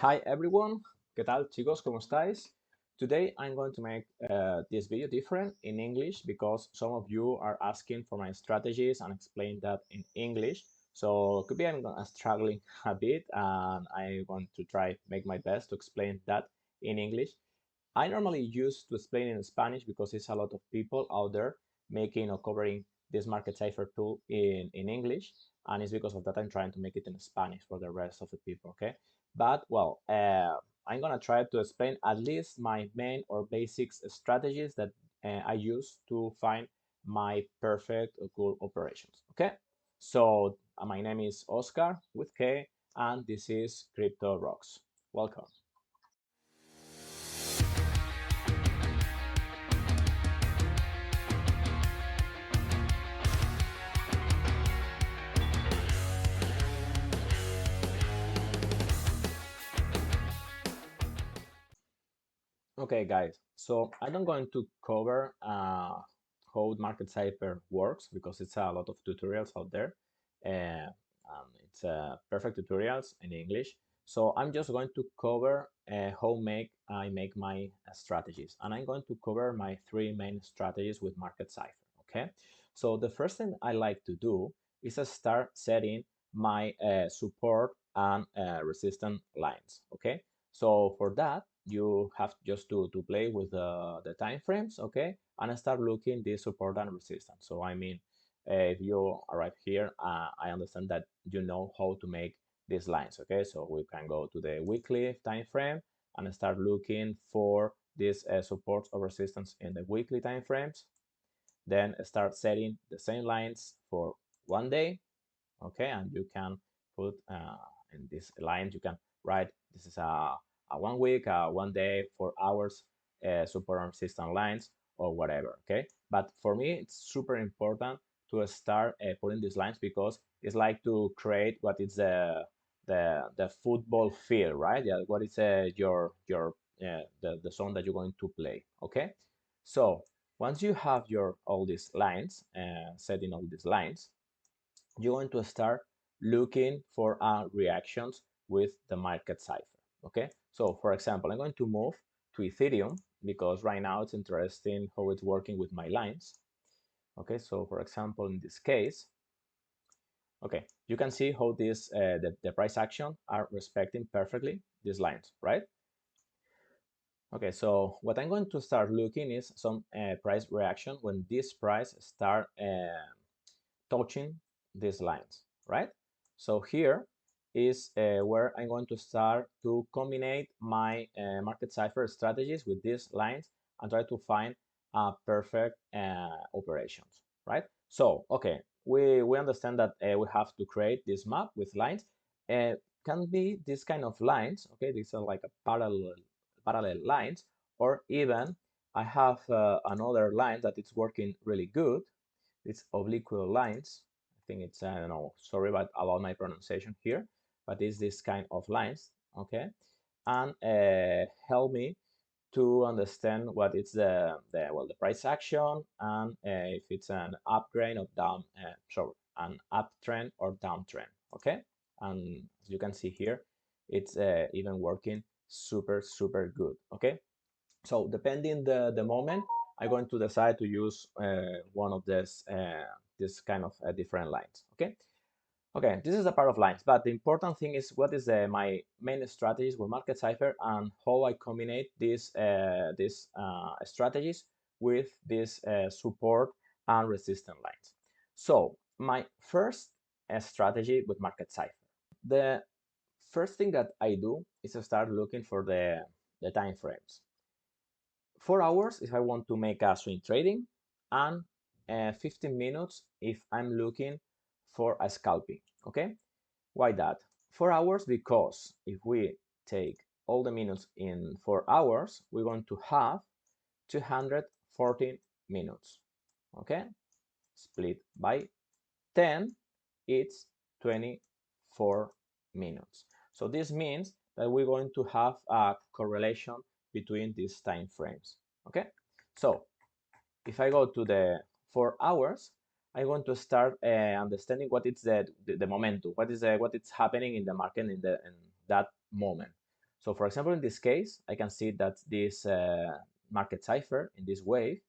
Hi everyone, ¿qué tal chicos? ¿Cómo estáis? Today I'm going to make this video different in English because some of you are asking for my strategies and explain that in English. So could be I'm struggling a bit and I want to try make my best to explain that in English. I normally use to explain in Spanish because it's a lot of people out there making or covering this market cipher tool in English, and it's because of that I'm trying to make it in Spanish for the rest of the people, okay? But well, I'm gonna try to explain at least my main or basics strategies that I use to find my perfect or cool operations, okay? So my name is Oscar with K, and this is Crypto Rocks. Welcome. Okay, guys, so I'm not going to cover how Market Cipher works because it's a lot of tutorials out there. It's perfect tutorials in English. So I'm just going to cover how I make my strategies. And I'm going to cover my three main strategies with Market Cipher, okay? So the first thing I like to do is start setting my support and resistance lines, okay? So for that, you have just to play with the time frames, okay, and start looking the support and resistance. So I mean, if you arrive here, I understand that you know how to make these lines, okay. So we can go to the weekly time frame and start looking for these supports or resistance in the weekly time frames. Then start setting the same lines for 1 day, okay, and you can put in these lines you can write this is a 1 week, 1 day, 4 hours support and resistance lines or whatever, okay. But for me it's super important to start putting these lines because it's like to create what is the football field, right? Yeah, what is your the zone that you're going to play, okay. So once you have your all these lines, setting all these lines, you're going to start looking for reactions with the market cipher, okay. So for example, I'm going to move to Ethereum because right now it's interesting how it's working with my lines, okay. So for example, in this case, okay, you can see how this the price action are respecting perfectly these lines, right? Okay, so what I'm going to start looking is some price reaction when this price start touching these lines, right? So here is where I'm going to start to combine my market cipher strategies with these lines and try to find perfect operations, right? So, okay, we understand that we have to create this map with lines. Can be this kind of lines, okay? These are like a parallel lines, or even I have another line that is working really good. It's oblique lines. I think it's, I don't know, sorry about my pronunciation here, but it's this kind of lines, okay? And help me to understand what is the price action and if it's an uptrend or down, sorry, an uptrend or downtrend, okay? And as you can see here, it's even working super good, okay? So depending the moment, I'm going to decide to use one of this kind of different lines. Okay. Okay, this is a part of lines, but the important thing is what is my main strategies with Market Cipher and how I combine these strategies with this support and resistance lines. So my first strategy with Market Cipher. The first thing that I do is to start looking for the time frames. 4 hours if I want to make a swing trading, and 15 minutes if I'm looking for a scalping. Okay, why that? 4 hours because if we take all the minutes in 4 hours, we're going to have 214 minutes. Okay, split by 10, it's 24 minutes. So this means that we're going to have a correlation between these time frames. Okay, so if I go to the 4 hours, I'm going to start understanding what is the momentum, what is happening in the market in that moment. So for example, in this case, I can see that this market cipher in this wave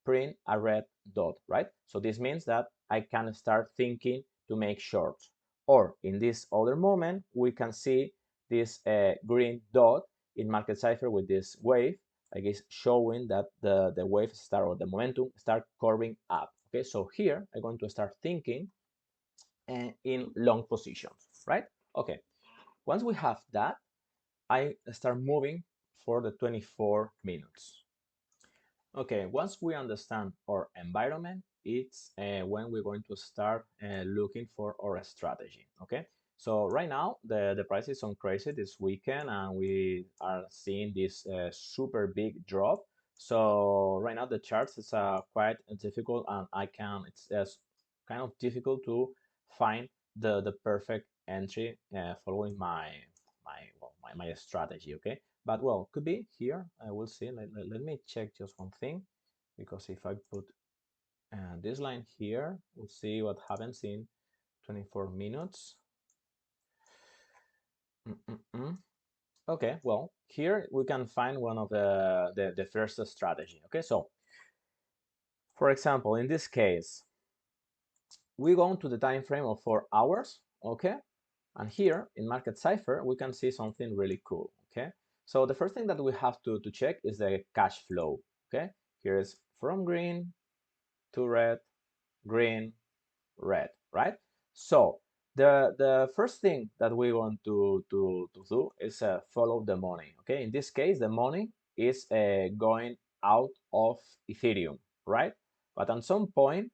print a red dot, right? So this means that I can start thinking to make shorts. Or in this other moment, we can see this green dot in market cipher with this wave, I guess, showing that the wave start or the momentum start curving up. Okay, so here I'm going to start thinking in long positions, right? Okay, once we have that, I start moving for the 24 minutes. Okay, once we understand our environment, it's when we're going to start looking for our strategy. Okay, so right now the price is on crazy this weekend, and we are seeing this super big drop. So right now the charts is quite difficult, and it's kind of difficult to find the perfect entry following my strategy. Okay, but well, could be here. I will see. Let me check just one thing, because if I put this line here, we'll see what happens in 24 minutes. Okay, well, here we can find one of the first strategy. Okay, so for example, in this case, we go into the time frame of 4 hours. Okay, and here in Market Cipher, we can see something really cool. Okay, so the first thing that we have to check is the cash flow. Okay, here is from green to red, green, red, right? So the first thing that we want to do is follow the money. Okay, in this case, the money is going out of Ethereum, right? But at some point,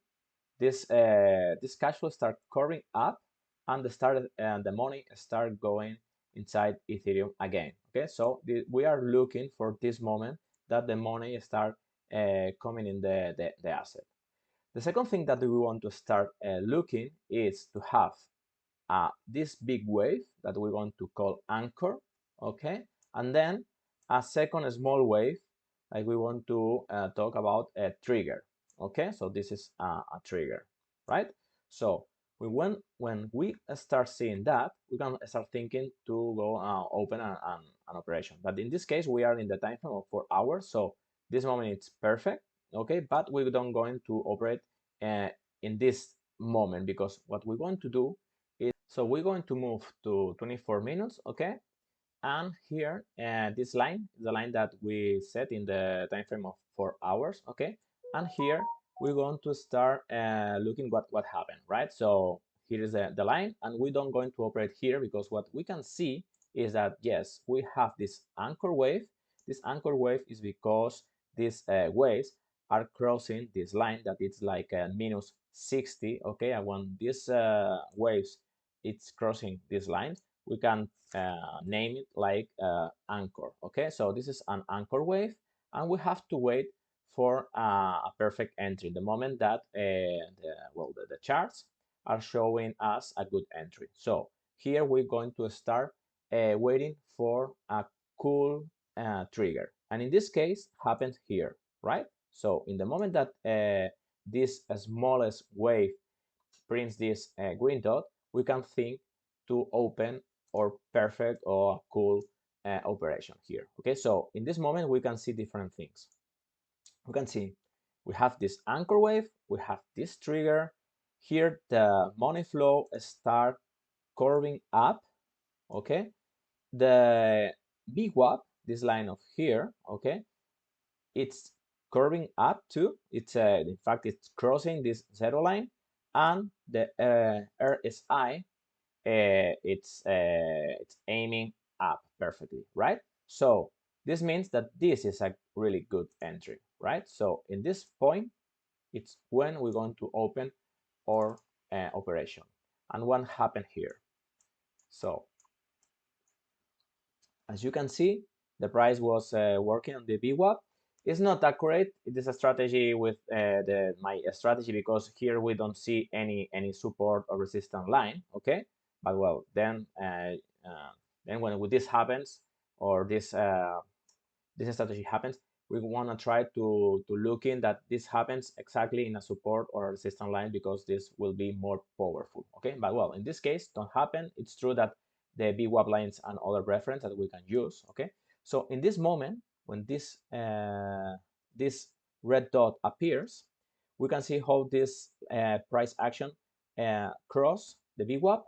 this cash flow start curving up, and the money start going inside Ethereum again. Okay, so we are looking for this moment that the money start coming in the asset. The second thing that we want to start looking is to have this big wave that we want to call anchor, okay, and then a second small wave, like we want to talk about a trigger. Okay, so this is a trigger, right? So when we start seeing that, we can start thinking to go open an operation. But in this case, we are in the time frame of 4 hours, so this moment it's perfect. Okay, but we don't going to operate uh, in this moment, because what we want to do is, so we're going to move to 24 minutes. Okay, and here this line is the line that we set in the time frame of 4 hours. Okay, and here we're going to start looking what happened, right? So here is the line, and we don't going to operate here, because what we can see is that yes, we have this anchor wave. This anchor wave is because these waves are crossing this line that it's like minus 60. Okay, and when these waves it's crossing this line, we can name it like anchor. Okay, so this is an anchor wave, and we have to wait for a perfect entry, the moment that the charts are showing us a good entry. So here we're going to start waiting for a cool trigger, and in this case happens here, right? So in the moment that this smallest wave prints this green dot, we can think to open or perfect or cool operation here. Okay, so in this moment we can see different things. We can see we have this anchor wave, we have this trigger. Here the money flow start curving up. Okay, the VWAP, this line of here, okay, it's curving up too. It's in fact it's crossing this zero line, and the RSI it's aiming up perfectly, right? So this means that this is a really good entry, right? So in this point, it's when we're going to open our operation. And what happened here? So as you can see, the price was working on the VWAP. It's not accurate. It is a strategy with my strategy, because here we don't see any support or resistance line. Okay, but well, then when this happens, or this strategy happens, we want to try to look in that this happens exactly in a support or a resistance line, because this will be more powerful. Okay, but well, in this case don't happen. It's true that the VWAP lines and other reference that we can use. Okay, so in this moment, when this red dot appears, we can see how this price action cross the VWAP,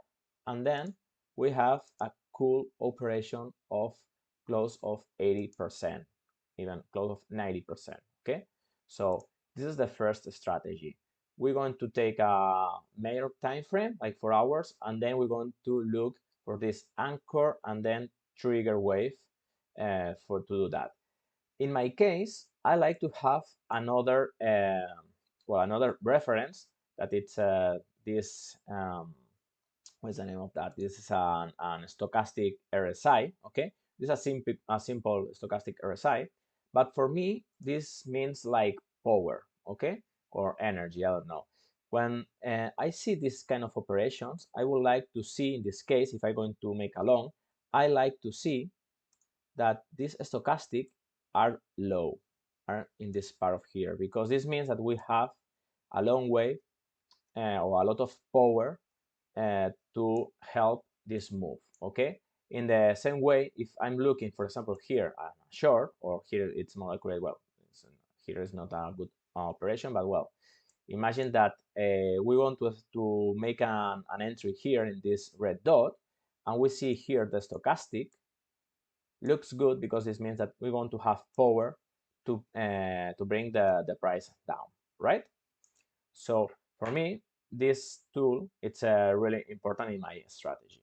and then we have a cool operation of close of 80%, even close of 90%. Okay, so this is the first strategy. We're going to take a major time frame, like 4 hours, and then we're going to look for this anchor and then trigger wave for to do that. In my case, I like to have another another reference that it's this what's the name of that? This is an stochastic RSI. Okay, this is a simple stochastic RSI, but for me this means like power, okay, or energy. I don't know. When I see this kind of operations, I would like to see, in this case, if I'm going to make a long, I like to see that these stochastic are low, are in this part of here, because this means that we have a long wave or a lot of power to help this move. Okay, in the same way, if I'm looking, for example, here a short, or here it's more accurate, well, here is not a good operation, but well, imagine that we want to make an entry here in this red dot, and we see here the stochastic looks good, because this means that we want to have power to bring the price down, right? So for me, this tool, it's really important in my strategy.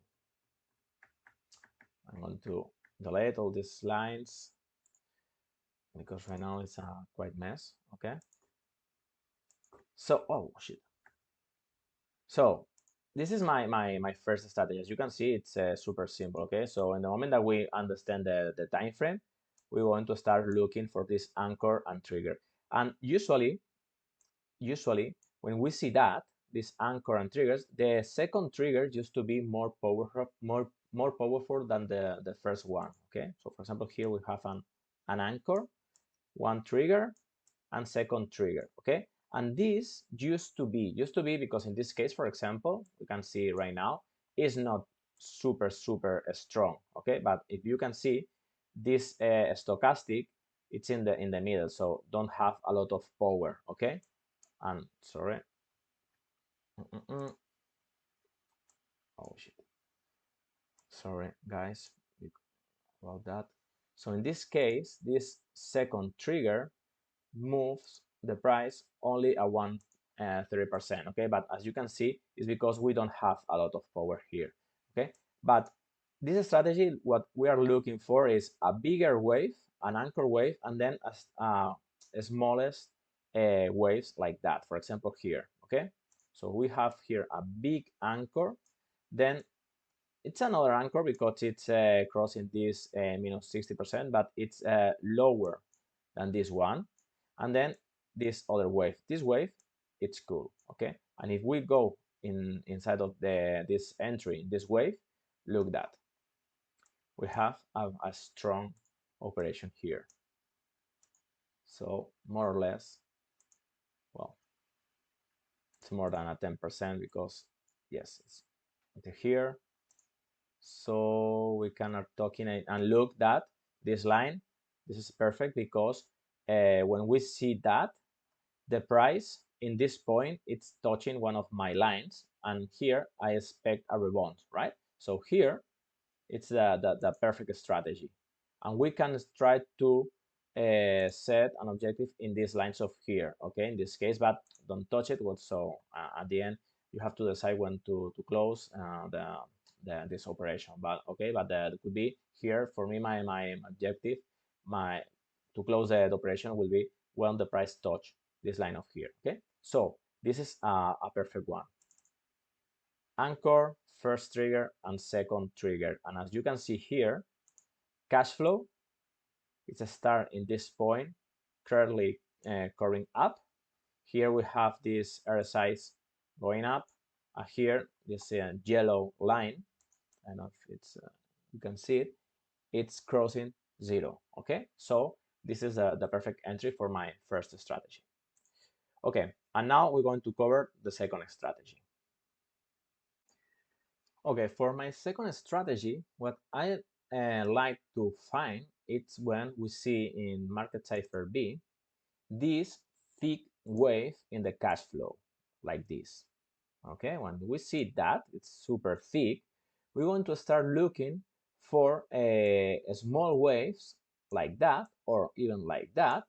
I'm going to delete all these lines because right now it's a quite mess. Okay. So, oh shit. So this is my first strategy. As you can see, it's super simple. Okay. So in the moment that we understand the time frame, we want to start looking for this anchor and trigger. And usually when we see that this anchor and triggers, the second trigger used to be more powerful than the first one. Okay, so for example, here we have an anchor, one trigger, and second trigger. Okay, and this used to be because in this case, for example, we can see right now is not super strong. Okay, but if you can see this stochastic, it's in the middle, so don't have a lot of power. Okay, and sorry. Oh shit. Sorry, guys, about that. So in this case, this second trigger moves the price only at 30%. Okay, but as you can see, it's because we don't have a lot of power here. Okay, but this strategy, what we are looking for is a bigger wave, an anchor wave, and then a smallest waves like that. For example, here. Okay, so we have here a big anchor, then it's another anchor because it's crossing this minus 60%, but it's lower than this one. And then this other wave. This wave, it's cool, okay? And if we go inside of this entry, this wave, look that. We have a strong operation here. So more or less, well, it's more than a 10% because, yes, it's here. So we can are talking and look that this line, this is perfect because when we see that the price in this point, it's touching one of my lines, and here I expect a rebound, right? So here it's the perfect strategy, and we can try to set an objective in these lines of here, okay, in this case, but don't touch it. So at the end you have to decide when to close this operation, but okay, but that could be here for me. My objective, my to close the operation will be when the price touch this line of here. Okay, so this is a perfect one. Anchor, first trigger, and second trigger. And as you can see here, cash flow, it's a start in this point, currently curving up. Here we have this RSIs going up. Here, this yellow line, I don't know if it's you can see it, it's crossing zero. Okay, so this is the perfect entry for my first strategy. Okay, and now we're going to cover the second strategy. Okay, for my second strategy, what I like to find it's when we see in market cipher B this thick wave in the cash flow like this. Okay, when we see that it's super thick, we want to start looking for a small waves like that or even like that,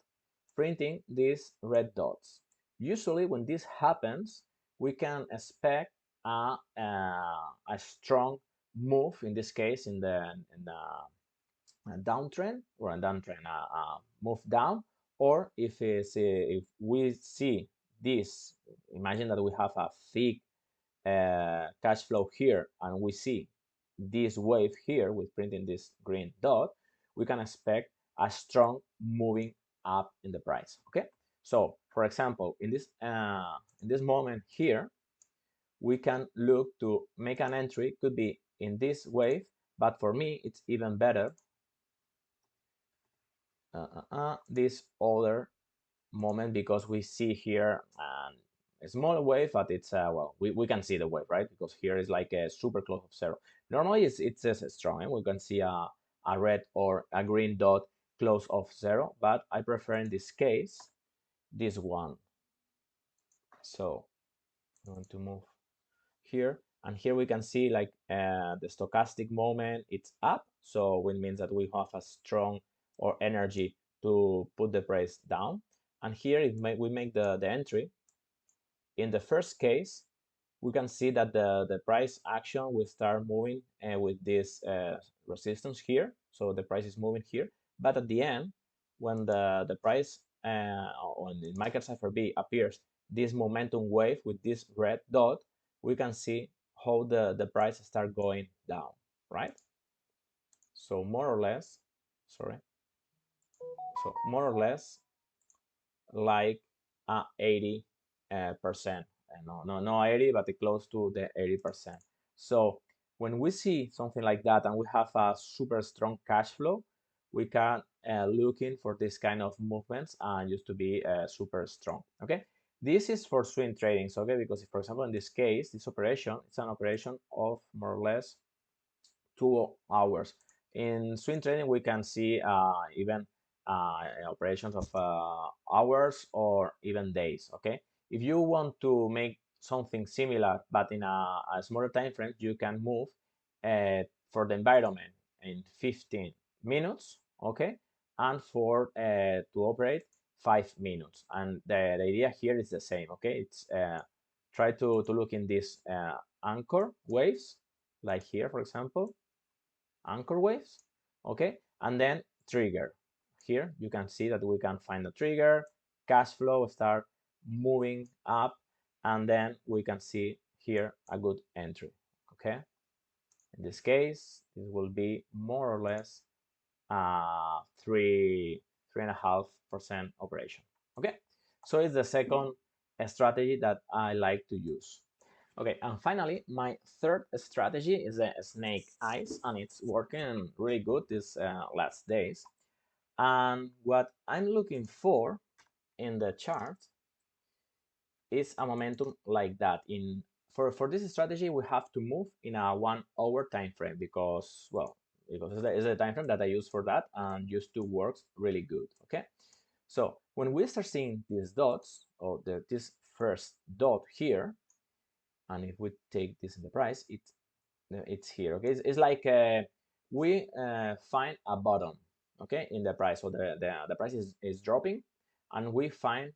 printing these red dots. Usually when this happens, we can expect a strong move, in this case in the a downtrend or a downtrend, move down, or if we see this, imagine that we have a thick cash flow here and we see this wave here with printing this green dot, we can expect a strong moving up in the price. Okay, so for example in this moment here we can look to make an entry, could be in this wave, but for me it's even better this other moment, because we see here a small wave, but it's well, we can see the wave, right? Because here is like a super close of zero. Normally it's as strong, and we can see a red or a green dot close of zero, but I prefer in this case this one. So I'm going to move here, and here we can see like the stochastic moment, it's up, so it means that we have a strong or energy to put the price down. And here if we make the entry, in the first case we can see that the price action will start moving with this resistance here, so the price is moving here, but at the end when the price on the market cipher B appears this momentum wave with this red dot, we can see how the price start going down, right? So more or less, sorry, so more or less like 80 percent. No 80, but close to the 80%. So when we see something like that and we have a super strong cash flow, we can looking for this kind of movements and used to be super strong. Okay, this is for swing trading. So, okay, because if, for example, in this case, this operation, it's an operation of more or less 2 hours. In swing trading, we can see even operations of hours or even days. Okay, if you want to make something similar but in a smaller time frame, you can move for the environment in 15 minutes. Okay, and for to operate 5 minutes. And the idea here is the same. Okay, it's try to look in these anchor waves, like here, for example, anchor waves. Okay, and then trigger. Here you can see that we can find the trigger, cash flow start moving up, and then we can see here a good entry. Okay, in this case this will be more or less 3.5% operation. Okay, so it's the second strategy that I like to use. Okay, and finally, my third strategy is a snake eyes, and it's working really good these last days. And what I'm looking for in the chart is a momentum like that. For this strategy, we have to move in a 1 hour time frame because, well, because it's the time frame that I use for that and used to works really good. Okay, so when we start seeing these dots, or this first dot here, and if we take this in the price, it's here. Okay, it's like we find a bottom, okay, in the price. So the price is dropping, and we find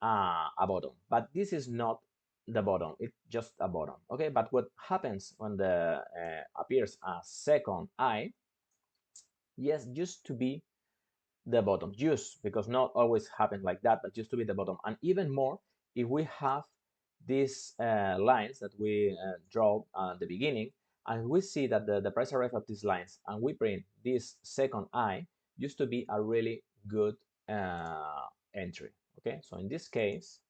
a bottom, but this is not the bottom, it's just a bottom. Okay, but what happens when the appears a second eye? Yes, used to be the bottom, just because not always happens like that, but used to be the bottom. And even more, if we have these lines that we draw at the beginning, and we see that the price arrive at these lines, and we print this second eye, used to be a really good entry. Okay, so in this case,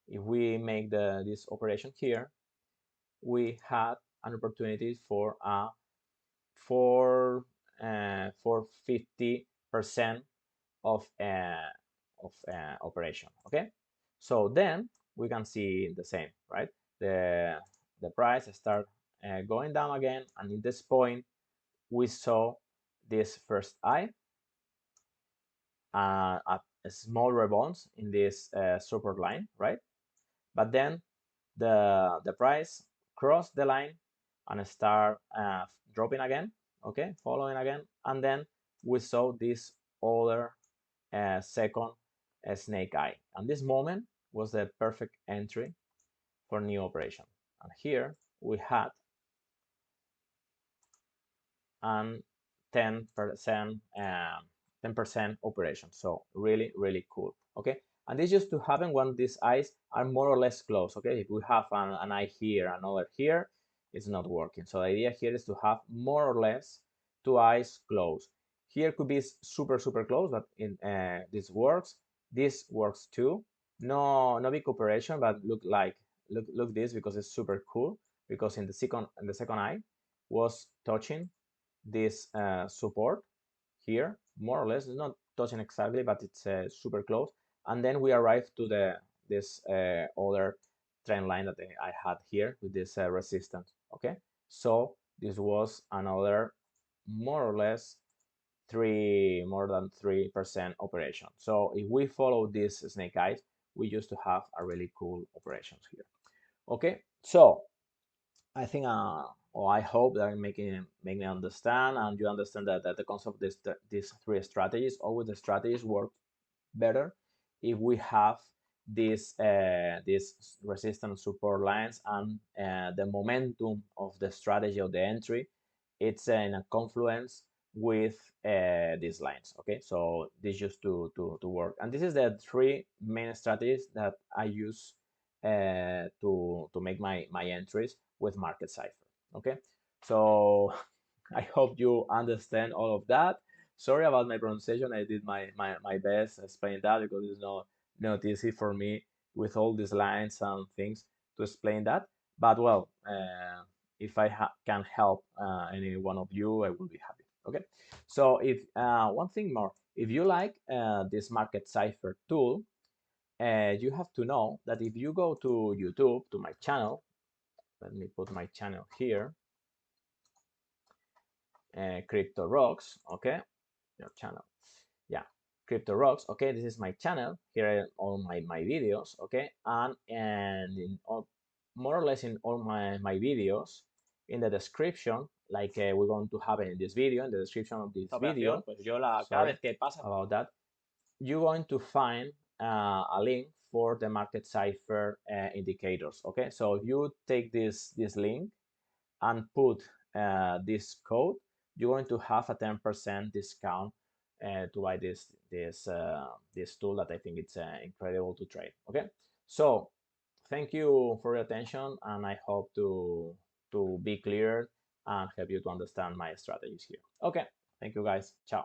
if we make this operation here, we had an opportunity for a for 50% of operation. Okay, so then we can see the same, right? The price start going down again, and in this point we saw this first eye, a small rebounds in this support line, right? But then the price crossed the line and start dropping again, okay, following again, and then we saw this other second snake eye, and this moment was the perfect entry for new operation. And here we had an 10% 10% operation, so really cool. Okay, and this used to happen when these eyes are more or less close. Okay, if we have an eye here, another here, it's not working. So the idea here is to have more or less two eyes close. Here could be super close, but in this works. This works too. No big operation, but look this, because it's super cool, because in the second eye was touching this support here, more or less. It's not touching exactly, but it's super close. And then we arrive to this other trend line that I had here with this resistance. Okay, so this was another more or less more than 3% operation. So if we follow these snake eyes, we used to have a really cool operations here. Okay, so I think, or I hope that I'm making understand, and you understand that the concept of these three strategies, always the strategies work better if we have these resistance support lines, and the momentum of the strategy of the entry, it's in a confluence with these lines. Okay, so this used to work, and this is the three main strategies that I use to make my entries with Market Cipher. Okay, so I hope you understand all of that. Sorry about my pronunciation. I did my best explain that, because it's not easy for me with all these lines and things to explain that. But well, if I can help any one of you, I will be happy. Okay. So if one thing more, if you like this Market Cipher tool, you have to know that if you go to YouTube, to my channel, let me put my channel here, Crypto Rocks, okay, your channel, yeah, Crypto Rocks, okay, this is my channel. Here are all my videos, okay, and in all, more or less in all my videos, in the description, like we're going to have in this video, in the description of this video, pues yo cada vez que pasa about that, you're going to find a link for the Market Cipher indicators. Okay, so if you take this link and put this code, you're going to have a 10% discount to buy this tool that I think it's incredible to trade. Okay, so thank you for your attention, and I hope to be clear and help you to understand my strategies here. Okay, thank you guys. Ciao.